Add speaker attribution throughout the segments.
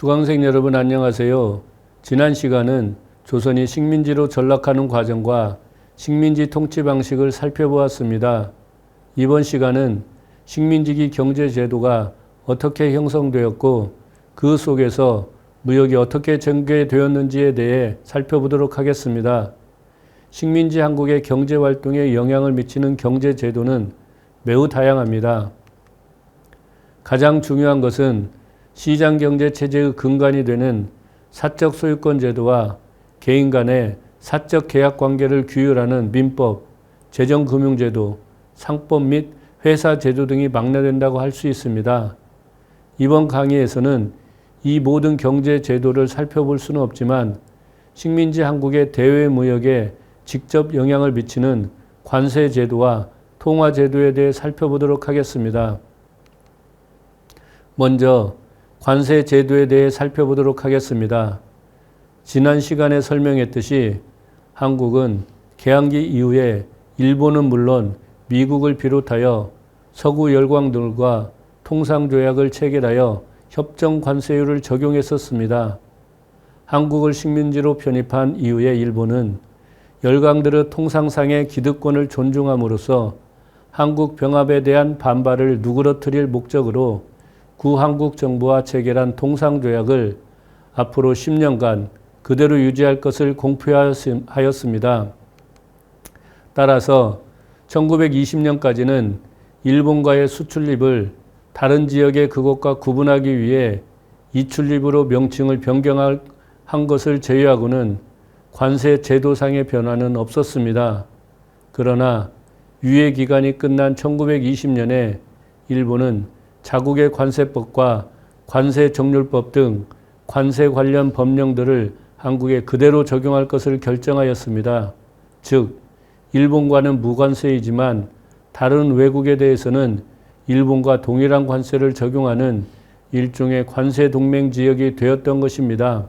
Speaker 1: 수강생 여러분 안녕하세요. 지난 시간은 조선이 식민지로 전락하는 과정과 식민지 통치 방식을 살펴보았습니다. 이번 시간은 식민지기 경제제도가 어떻게 형성되었고 그 속에서 무역이 어떻게 전개되었는지에 대해 살펴보도록 하겠습니다. 식민지 한국의 경제활동에 영향을 미치는 경제제도는 매우 다양합니다. 가장 중요한 것은 시장경제체제의 근간이 되는 사적 소유권 제도와 개인 간의 사적 계약 관계를 규율하는 민법, 재정금융제도, 상법 및 회사 제도 등이 막내된다고 할 수 있습니다. 이번 강의에서는 이 모든 경제 제도를 살펴볼 수는 없지만 식민지 한국의 대외 무역에 직접 영향을 미치는 관세 제도와 통화 제도에 대해 살펴보도록 하겠습니다. 먼저 관세 제도에 대해 살펴보도록 하겠습니다. 지난 시간에 설명했듯이 한국은 개항기 이후에 일본은 물론 미국을 비롯하여 서구 열강들과 통상조약을 체결하여 협정 관세율을 적용했었습니다. 한국을 식민지로 편입한 이후에 일본은 열강들의 통상상의 기득권을 존중함으로써 한국 병합에 대한 반발을 누그러뜨릴 목적으로 구한국 정부와 체결한 통상조약을 앞으로 10년간 그대로 유지할 것을 공표하였습니다. 따라서 1920년까지는 일본과의 수출입을 다른 지역의 그것과 구분하기 위해 이출입으로 명칭을 변경한 것을 제외하고는 관세 제도상의 변화는 없었습니다. 그러나 유예 기간이 끝난 1920년에 일본은 자국의 관세법과 관세정률법 등 관세 관련 법령들을 한국에 그대로 적용할 것을 결정하였습니다. 즉, 일본과는 무관세이지만 다른 외국에 대해서는 일본과 동일한 관세를 적용하는 일종의 관세 동맹 지역이 되었던 것입니다.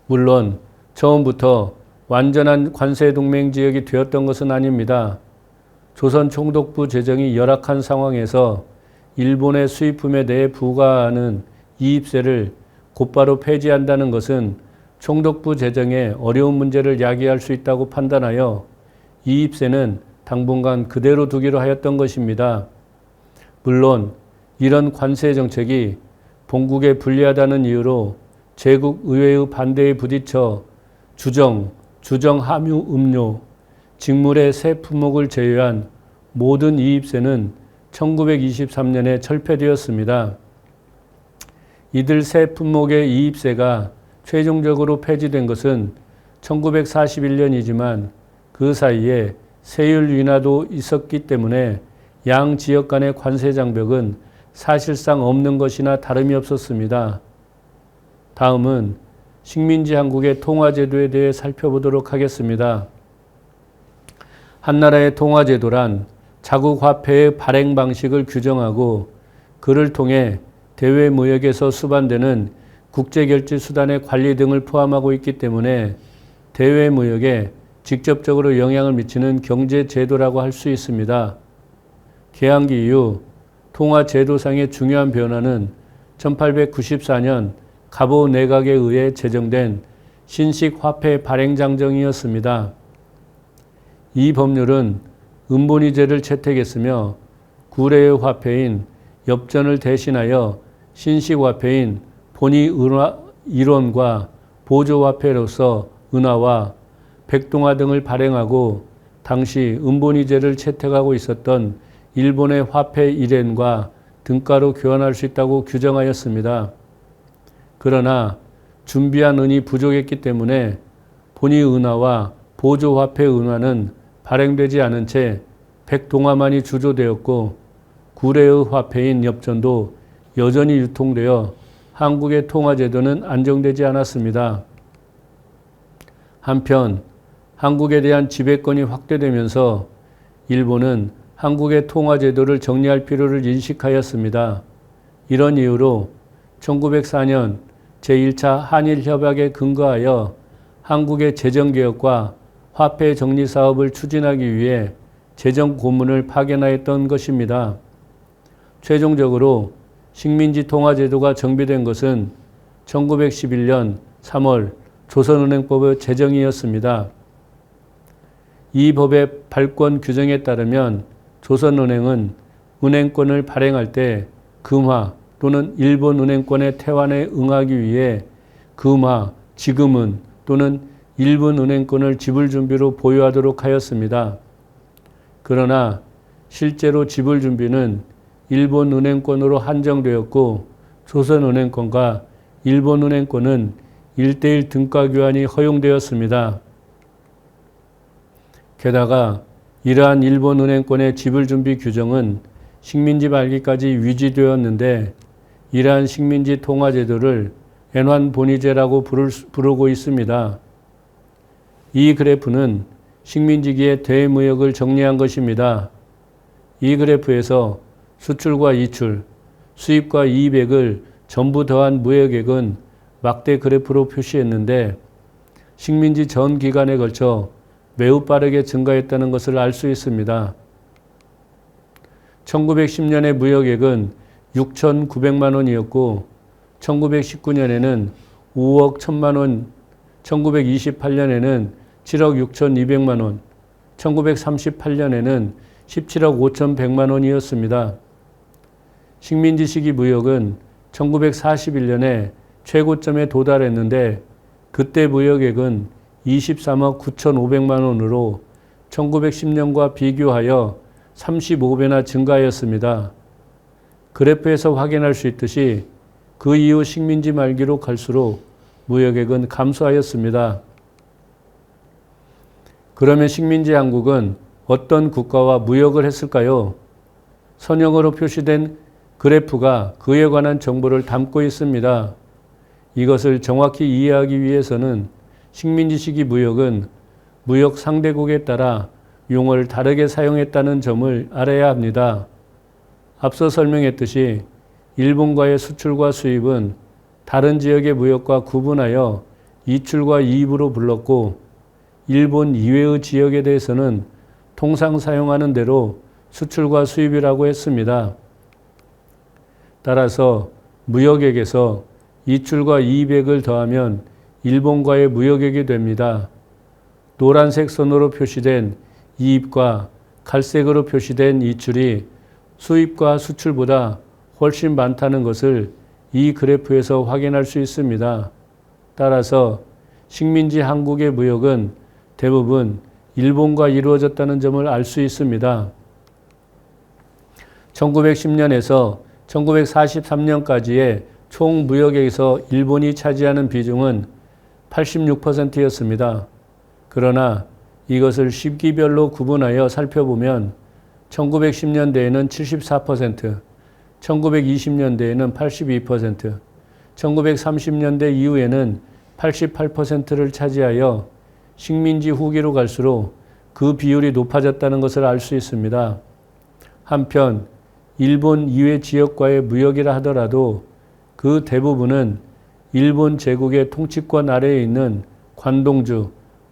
Speaker 1: 물론 처음부터 완전한 관세 동맹 지역이 되었던 것은 아닙니다. 조선 총독부 재정이 열악한 상황에서 일본의 수입품에 대해 부과하는 이입세를 곧바로 폐지한다는 것은 총독부 재정의 어려운 문제를 야기할 수 있다고 판단하여 이입세는 당분간 그대로 두기로 하였던 것입니다. 물론 이런 관세 정책이 본국에 불리하다는 이유로 제국 의회의 반대에 부딪혀 주정, 함유, 음료, 직물의 세 품목을 제외한 모든 이입세는 1923년에 철폐되었습니다. 이들 세 품목의 이입세가 최종적으로 폐지된 것은 1941년이지만 그 사이에 세율 인하도 있었기 때문에 양 지역 간의 관세 장벽은 사실상 없는 것이나 다름이 없었습니다. 다음은 식민지 한국의 통화제도에 대해 살펴보도록 하겠습니다. 한나라의 통화제도란 자국 화폐의 발행 방식을 규정하고 그를 통해 대외 무역에서 수반되는 국제결제 수단의 관리 등을 포함하고 있기 때문에 대외 무역에 직접적으로 영향을 미치는 경제제도라고 할 수 있습니다. 개항기 이후 통화제도상의 중요한 변화는 1894년 갑오 내각에 의해 제정된 신식화폐 발행장정이었습니다. 이 법률은 은본위제를 채택했으며 구례의 화폐인 엽전을 대신하여 신식화폐인 본위 일원과 보조화폐로서 은화와 백동화 등을 발행하고 당시 은본위제를 채택하고 있었던 일본의 화폐 일엔과 등가로 교환할 수 있다고 규정하였습니다. 그러나 준비한 은이 부족했기 때문에 본위 은화와 보조화폐 은화는 발행되지 않은 채 백동화만이 주조되었고 구례의 화폐인 엽전도 여전히 유통되어 한국의 통화제도는 안정되지 않았습니다. 한편 한국에 대한 지배권이 확대되면서 일본은 한국의 통화제도를 정리할 필요를 인식하였습니다. 이런 이유로 1904년 제1차 한일협약에 근거하여 한국의 재정개혁과 화폐 정리 사업을 추진하기 위해 재정 고문을 파견하였던 것입니다. 최종적으로 식민지 통화제도가 정비된 것은 1911년 3월 조선은행법의 제정이었습니다. 이 법의 발권 규정에 따르면 조선은행은 은행권을 발행할 때 금화 또는 일본 은행권의 태환에 응하기 위해 금화, 지금은 또는 일본 은행권을 지불 준비로 보유하도록 하였습니다. 그러나 실제로 지불 준비는 일본 은행권으로 한정되었고 조선은행권과 일본 은행권은 1:1 등가 교환이 허용되었습니다. 게다가 이러한 일본 은행권의 지불 준비 규정은 식민지 말기까지 유지되었는데 이러한 식민지 통화 제도를 엔환본위제라고 부르고 있습니다. 이 그래프는 식민지기의 대무역을 정리한 것입니다. 이 그래프에서 수출과 이출, 수입과 이익액을 전부 더한 무역액은 막대 그래프로 표시했는데 식민지 전 기간에 걸쳐 매우 빠르게 증가했다는 것을 알 수 있습니다. 1910년의 무역액은 6,900만 원이었고 1919년에는 5억 1천만 원, 1928년에는 7억 6,200만 원, 1938년에는 17억 5,100만 원이었습니다. 식민지 시기 무역은 1941년에 최고점에 도달했는데 그때 무역액은 23억 9,500만 원으로 1910년과 비교하여 35배나 증가하였습니다. 그래프에서 확인할 수 있듯이 그 이후 식민지 말기로 갈수록 무역액은 감소하였습니다. 그러면 식민지 한국은 어떤 국가와 무역을 했을까요? 선형으로 표시된 그래프가 그에 관한 정보를 담고 있습니다. 이것을 정확히 이해하기 위해서는 식민지 시기 무역은 무역 상대국에 따라 용어를 다르게 사용했다는 점을 알아야 합니다. 앞서 설명했듯이 일본과의 수출과 수입은 다른 지역의 무역과 구분하여 이출과 이입으로 불렀고 일본 이외의 지역에 대해서는 통상 사용하는 대로 수출과 수입이라고 했습니다. 따라서 무역액에서 이출과 이입액을 더하면 일본과의 무역액이 됩니다. 노란색 선으로 표시된 이입과 갈색으로 표시된 이출이 수입과 수출보다 훨씬 많다는 것을 이 그래프에서 확인할 수 있습니다. 따라서 식민지 한국의 무역은 대부분 일본과 이루어졌다는 점을 알 수 있습니다. 1910년에서 1943년까지의 총 무역액에서 일본이 차지하는 비중은 86%였습니다. 그러나 이것을 시기별로 구분하여 살펴보면 1910년대에는 74%, 1920년대에는 82%, 1930년대 이후에는 88%를 차지하여 식민지 후기로 갈수록 그 비율이 높아졌다는 것을 알 수 있습니다. 한편 일본 이외 지역과의 무역이라 하더라도 그 대부분은 일본 제국의 통치권 아래에 있는 관동주,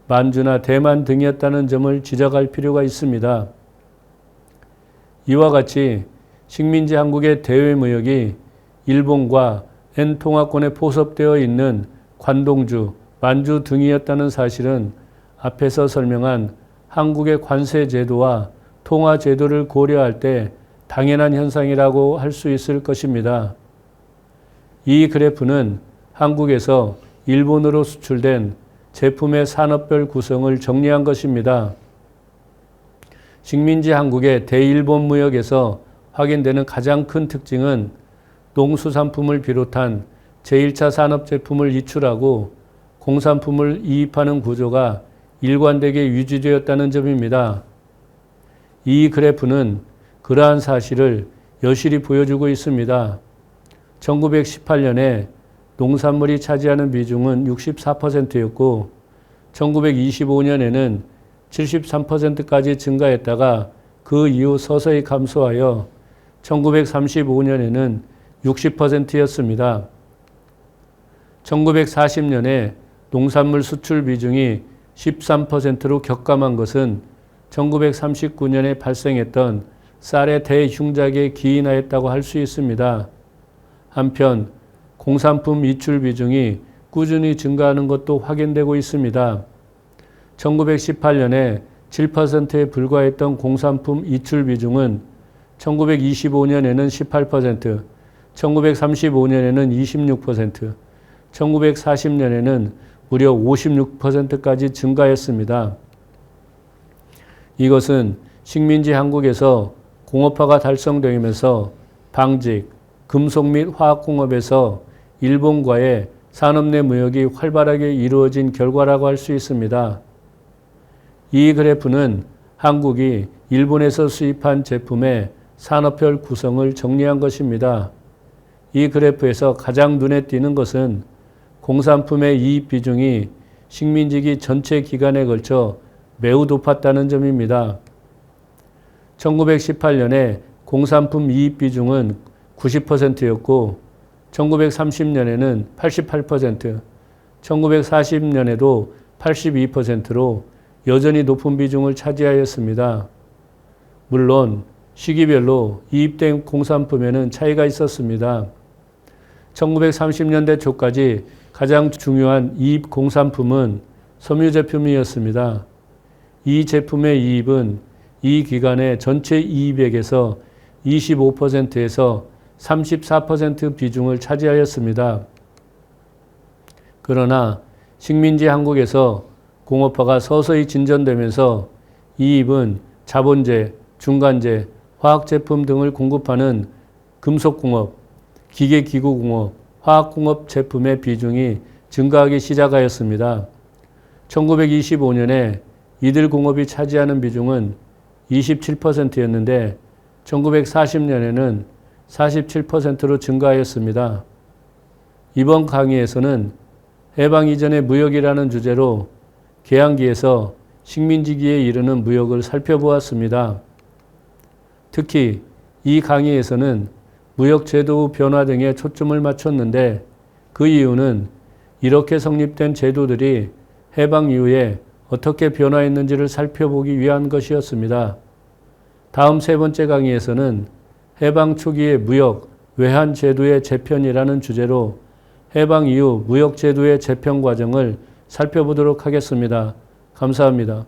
Speaker 1: 만주나 대만 등이었다는 점을 지적할 필요가 있습니다. 이와 같이 식민지 한국의 대외 무역이 일본과 N통화권에 포섭되어 있는 관동주, 만주 등이었다는 사실은 앞에서 설명한 한국의 관세 제도와 통화 제도를 고려할 때 당연한 현상이라고 할 수 있을 것입니다. 이 그래프는 한국에서 일본으로 수출된 제품의 산업별 구성을 정리한 것입니다. 식민지 한국의 대일본 무역에서 확인되는 가장 큰 특징은 농수산품을 비롯한 제1차 산업 제품을 이출하고 공산품을 이입하는 구조가 일관되게 유지되었다는 점입니다. 이 그래프는 그러한 사실을 여실히 보여주고 있습니다. 1918년에 농산물이 차지하는 비중은 64%였고 1925년에는 73%까지 증가했다가 그 이후 서서히 감소하여 1935년에는 60%였습니다. 1940년에 농산물 수출 비중이 13%로 격감한 것은 1939년에 발생했던 쌀의 대흉작에 기인하였다고 할 수 있습니다. 한편 공산품 이출 비중이 꾸준히 증가하는 것도 확인되고 있습니다. 1918년에 7%에 불과했던 공산품 이출 비중은 1925년에는 18%, 1935년에는 26%, 1940년에는 무려 56%까지 증가했습니다. 이것은 식민지 한국에서 공업화가 달성되면서 방직, 금속 및 화학공업에서 일본과의 산업 내 무역이 활발하게 이루어진 결과라고 할 수 있습니다. 이 그래프는 한국이 일본에서 수입한 제품의 산업별 구성을 정리한 것입니다. 이 그래프에서 가장 눈에 띄는 것은 공산품의 이입 비중이 식민지기 전체 기간에 걸쳐 매우 높았다는 점입니다. 1918년에 공산품 이입 비중은 90%였고 1930년에는 88%, 1940년에도 82%로 여전히 높은 비중을 차지하였습니다. 물론 시기별로 이입된 공산품에는 차이가 있었습니다. 1930년대 초까지 가장 중요한 이입 공산품은 섬유 제품이었습니다. 이 제품의 이입은 이 기간의 전체 이입액에서 25%에서 34% 비중을 차지하였습니다. 그러나 식민지 한국에서 공업화가 서서히 진전되면서 이입은 자본재, 중간재, 화학제품 등을 공급하는 금속공업, 기계기구공업, 화학공업 제품의 비중이 증가하기 시작하였습니다. 1925년에 이들 공업이 차지하는 비중은 27%였는데 1940년에는 47%로 증가하였습니다. 이번 강의에서는 해방 이전의 무역이라는 주제로 개항기에서 식민지기에 이르는 무역을 살펴보았습니다. 특히 이 강의에서는 무역제도 변화 등에 초점을 맞췄는데 그 이유는 이렇게 성립된 제도들이 해방 이후에 어떻게 변화했는지를 살펴보기 위한 것이었습니다. 다음 세 번째 강의에서는 해방 초기의 무역, 외환 제도의 재편이라는 주제로 해방 이후 무역 제도의 재편 과정을 살펴보도록 하겠습니다. 감사합니다.